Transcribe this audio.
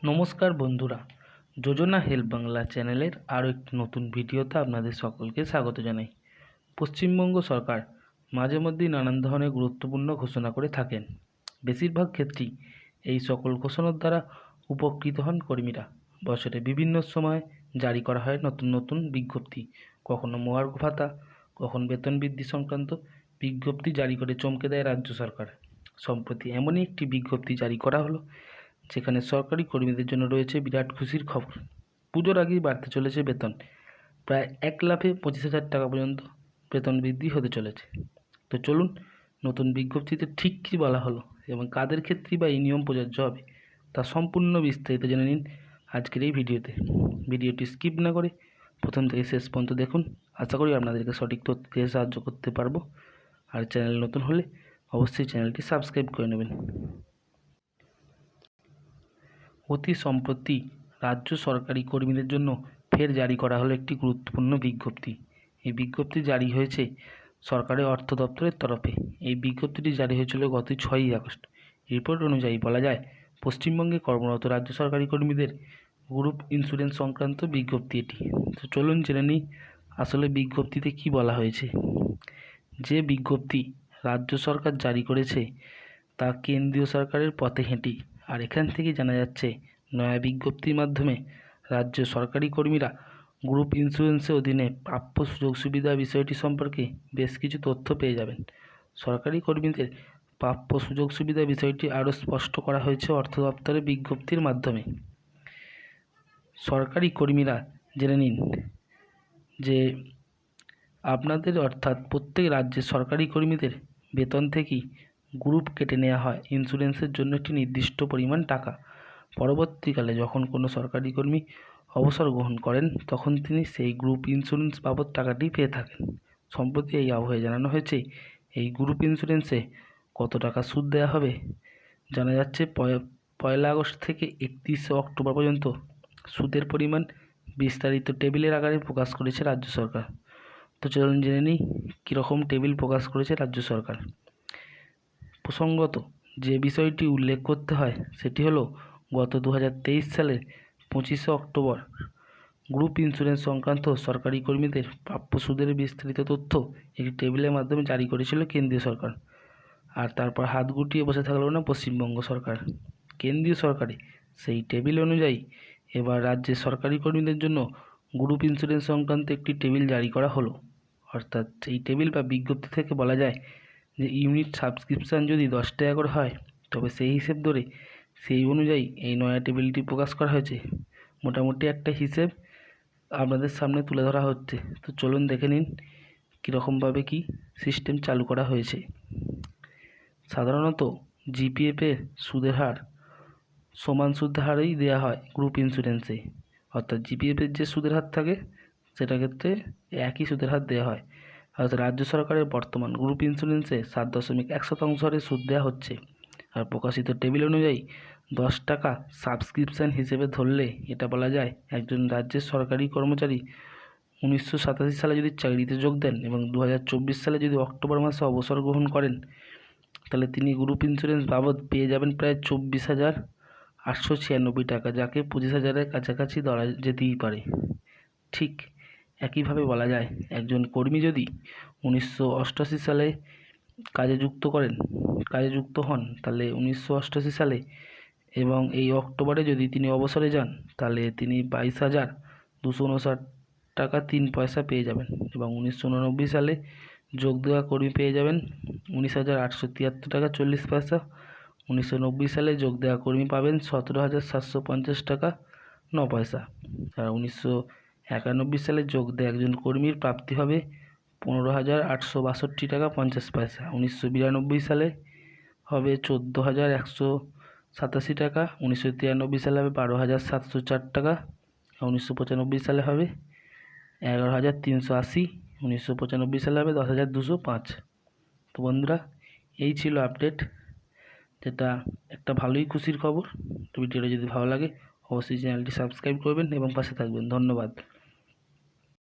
নমস্কার বন্ধুরা, যোজনা হেল্প বাংলা চ্যানেলের আরও একটি নতুন ভিডিওতে আপনাদের সকলকে স্বাগত জানাই। পশ্চিমবঙ্গ সরকার মাঝে মধ্যেই নানান ধরনের গুরুত্বপূর্ণ ঘোষণা করে থাকেন। বেশিরভাগ ক্ষেত্রেই এই সকল ঘোষণার দ্বারা উপকৃত হন কর্মীরা। বছরে বিভিন্ন সময় জারি করা হয় নতুন নতুন বিজ্ঞপ্তি, কখনো মহার্ঘ ভাতা, কখনো বেতন বৃদ্ধি সংক্রান্ত বিজ্ঞপ্তি জারি করে চমকে দেয় রাজ্য সরকার। সম্প্রতি এমনই একটি বিজ্ঞপ্তি জারি করা হলো যেখানে সরকারি কর্মীদের জন্য রয়েছে বিরাট খুশির খবর। পুজোর আগেই বাড়তে চলেছে বেতন, প্রায় 1,25,000 টাকা পর্যন্ত বেতন বৃদ্ধি হতে চলেছে। তো চলুন নতুন বিজ্ঞপ্তিতে ঠিক কী বলা হলো এবং কাদের ক্ষেত্রে বা এই নিয়ম প্রযোজ্য হবে তা সম্পূর্ণ বিস্তারিত জেনে নিন আজকের এই ভিডিওতে। ভিডিওটি স্কিপ না করে প্রথম থেকে শেষ পর্যন্ত দেখুন। আশা করি আপনাদেরকে সঠিক তথ্য দিয়ে সাহায্য করতে পারবো। আর চ্যানেল নতুন হলে অবশ্যই চ্যানেলটি সাবস্ক্রাইব করে নেবেন। অতি সম্প্রতি রাজ্য সরকারি কর্মীদের জন্য ফের জারি করা হলো একটি গুরুত্বপূর্ণ বিজ্ঞপ্তি। এই বিজ্ঞপ্তি জারি হয়েছে সরকারের অর্থ দপ্তরের তরফে। এই বিজ্ঞপ্তিটি জারি হয়েছিল গত 6ই আগস্ট। রিপোর্ট অনুযায়ী বলা যায়, পশ্চিমবঙ্গে কর্মরত রাজ্য সরকারি কর্মীদের গ্রুপ ইন্স্যুরেন্স সংক্রান্ত বিজ্ঞপ্তি এটি। তো চলুন জেনে নিই আসলে বিজ্ঞপ্তিতে কি বলা হয়েছে। যে বিজ্ঞপ্তি রাজ্য সরকার জারি করেছে তা কেন্দ্রীয় সরকারের পথে হেঁটেই। আর এখান থেকে জানা যাচ্ছে, নয়া বিজ্ঞপ্তির মাধ্যমে রাজ্য সরকারি কর্মীরা গ্রুপ ইন্স্যুরেন্সের অধীনে প্রাপ্য সুযোগ সুবিধা বিষয়টি সম্পর্কে বেশ কিছু তথ্য পেয়ে যাবেন। সরকারি কর্মীদের প্রাপ্য সুযোগ সুবিধা বিষয়টি আরও স্পষ্ট করা হয়েছে অর্থ দপ্তরের বিজ্ঞপ্তির মাধ্যমে। সরকারি কর্মীরা জেনে নিন যে আপনাদের অর্থাৎ প্রত্যেক রাজ্যের সরকারি কর্মীদের বেতন থেকেই গ্রুপ কেটে নেওয়া হয় ইন্স্যুরেন্সের জন্য একটি নির্দিষ্ট পরিমাণ টাকা। পরবর্তীকালে যখন কোনো সরকারি কর্মী অবসর গ্রহণ করেন তখন তিনি সেই গ্রুপ ইন্স্যুরেন্স বাবদ টাকাটি পেয়ে থাকেন। সম্প্রতি এই আবহে জানানো হয়েছে এই গ্রুপ ইন্স্যুরেন্সে কত টাকা সুদ দেওয়া হবে। জানা যাচ্ছে 1 আগস্ট থেকে 31 অক্টোবর পর্যন্ত সুদের পরিমাণ বিস্তারিত টেবিলের আকারে প্রকাশ করেছে রাজ্য সরকার। তো চলুন জেনে নিই কীরকম টেবিল প্রকাশ করেছে রাজ্য সরকার। প্রসঙ্গত যে বিষয়টি উল্লেখ করতে হয় সেটি হলো, গত 2023 সালের 25 অক্টোবর গ্রুপ ইন্স্যুরেন্স সংক্রান্ত সরকারি কর্মীদের প্রাপ্য সুদের বিস্তারিত তথ্য একটি টেবিলের মাধ্যমে জারি করেছিল কেন্দ্রীয় সরকার। আর তারপর হাত গুটিয়ে বসে থাকলো না পশ্চিমবঙ্গ সরকার। কেন্দ্রীয় সরকারে সেই টেবিল অনুযায়ী এবার রাজ্যের সরকারি কর্মীদের জন্য গ্রুপ ইন্স্যুরেন্স সংক্রান্ত একটি টেবিল জারি করা হলো। অর্থাৎ এই টেবিল বা বিজ্ঞপ্তি থেকে বলা যায় যে ইউনিট সাবস্ক্রিপশান যদি 10 টাকা করে হয় তবে সেই হিসেব ধরে সেই অনুযায়ী এই নয়া টেবিলটি প্রকাশ করা হয়েছে। মোটামুটি একটা হিসেব আপনাদের সামনে তুলে ধরা হচ্ছে। তো চলুন দেখে নিন কীরকমভাবে কি সিস্টেম চালু করা হয়েছে। সাধারণত জিপিএফের সুদের হার সমান সুদের হারেই দেওয়া হয় গ্রুপ ইন্স্যুরেন্সে। অর্থাৎ জিপিএফের যে সুদের হার থাকে সেটা ক্ষেত্রে একই সুদের হার দেওয়া হয়। অর্থাৎ রাজ্য সরকারের বর্তমান গ্রুপ ইন্স্যুরেন্সে 7.1% হারে সুদ দেওয়া হচ্ছে। আর প্রকাশিত টেবিল অনুযায়ী 10 টাকা সাবস্ক্রিপশান হিসেবে ধরলে এটা বলা যায়, একজন রাজ্যের সরকারি কর্মচারী 1987 সালে যদি চাকরিতে যোগ দেন এবং 2024 সালে যদি অক্টোবর মাসে অবসর গ্রহণ করেন তাহলে তিনি গ্রুপ ইন্স্যুরেন্স বাবদ পেয়ে যাবেন প্রায় 24,896 টাকা, যাকে 25,000-এর কাছাকাছি ধরা যেতেই পারে। ঠিক একইভাবে বলা যায়, একজন কর্মী যদি 1988 সালে কাজে যুক্ত হন তাহলে 1988 সালে এবং এই অক্টোবরে যদি তিনি অবসরে যান তাহলে তিনি 22,259 টাকা 3 পয়সা পেয়ে যাবেন। এবং 1989 সালে যোগ দেওয়া কর্মী পেয়ে যাবেন 19,873 টাকা 40 পয়সা। 1990 সালে যোগ দেওয়া কর্মী পাবেন 17,750 টাকা 9 পয়সা। আর 1991 সালে যোগ দেওয়া একজন কর্মীর প্রাপ্তি হবে 15,862 টাকা 50 পয়সা। 1992 সালে হবে 14,187 টাকা। 1993 সালে হবে 12,704 টাকা। 1995 সালে হবে 11,380। 1995 সালে হবে 10,205। তো বন্ধুরা, এই ছিল আপডেট, যেটা একটা ভালোই খুশির খবর। তো ভিডিওটা যদি ভালো লাগে অবশ্যই চ্যানেলটি সাবস্ক্রাইব করবেন এবং পাশে থাকবেন। ধন্যবাদ।